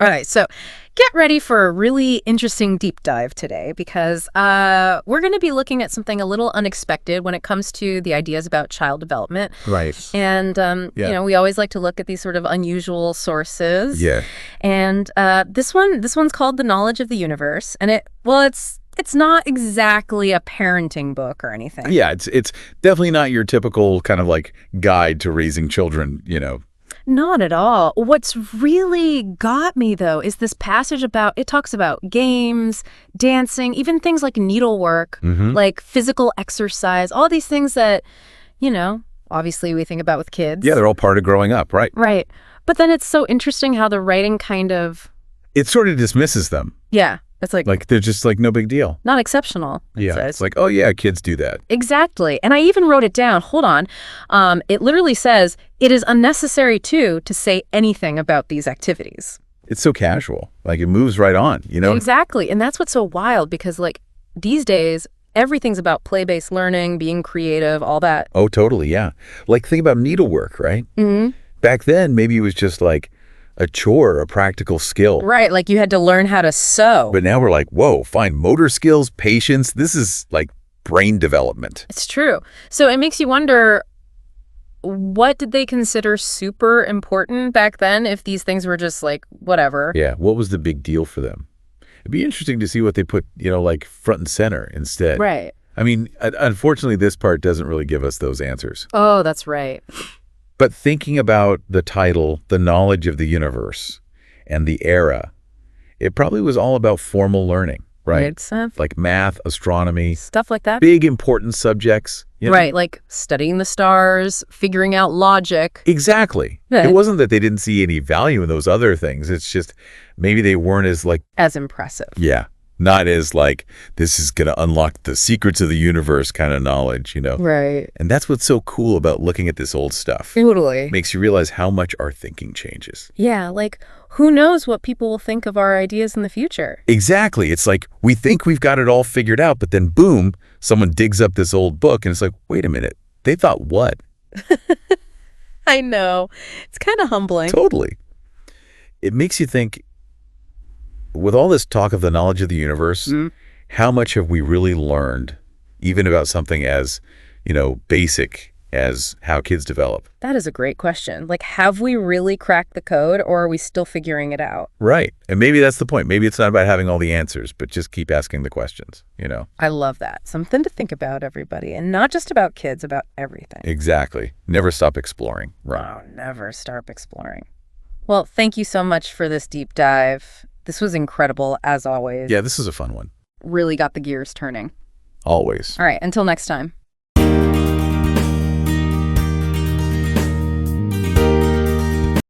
All right, so get ready for a really interesting deep dive today because we're going to be looking at something a little unexpected when it comes to the ideas about child development. Right. And, we always like to look at these sort of unusual sources. Yeah. And this one's called The Knowledge of the Universe. And it's not exactly a parenting book or anything. Yeah, it's definitely not your typical kind of like guide to raising children, Not at all. What's really got me, though, is this passage it talks about games, dancing, even things like needlework, like physical exercise, all these things that, obviously we think about with kids. Yeah, they're all part of growing up, right? Right. But then it's so interesting how the writing it sort of dismisses them. Yeah. It's like they're just like no big deal. Not exceptional. Yeah. It's like, oh yeah, kids do that. Exactly. And I even wrote it down. Hold on. It literally says, it is unnecessary, too, to say anything about these activities. It's so casual. Like it moves right on, Exactly. And that's what's so wild because these days, everything's about play-based learning, being creative, all that. Oh, totally. Yeah. Like think about needlework, right? Mm-hmm. Back then, maybe it was just like a chore, a practical skill. Right, like you had to learn how to sew. But now we're like, whoa, fine motor skills, patience. This is like brain development. It's true. So it makes you wonder, what did they consider super important back then if these things were just like whatever? Yeah, what was the big deal for them? It'd be interesting to see what they put, like front and center instead. Right. I mean, unfortunately, this part doesn't really give us those answers. Oh, that's right. But thinking about the title, The Knowledge of the Universe, and the era, it probably was all about formal learning, right? Makes sense. Like math, astronomy. Stuff like that. Big, important subjects. Right, like studying the stars, figuring out logic. Exactly. Yeah. It wasn't that they didn't see any value in those other things. It's just maybe they weren't as impressive. Yeah. Not as like, this is going to unlock the secrets of the universe kind of knowledge, Right. And that's what's so cool about looking at this old stuff. Totally. Makes you realize how much our thinking changes. Yeah, like who knows what people will think of our ideas in the future? Exactly. It's like we think we've got it all figured out, but then boom, someone digs up this old book and it's like, wait a minute, they thought what? I know. It's kind of humbling. Totally. It makes you think, with all this talk of the knowledge of the universe, how much have we really learned, even about something as, basic as how kids develop? That is a great question. Like, have we really cracked the code or are we still figuring it out? Right. And maybe that's the point. Maybe it's not about having all the answers, but just keep asking the questions, I love that. Something to think about, everybody. And not just about kids, about everything. Exactly. Never stop exploring. Right. Wow, never stop exploring. Well, thank you so much for this deep dive. This was incredible, as always. Yeah, this is a fun one. Really got the gears turning. Always. All right, until next time.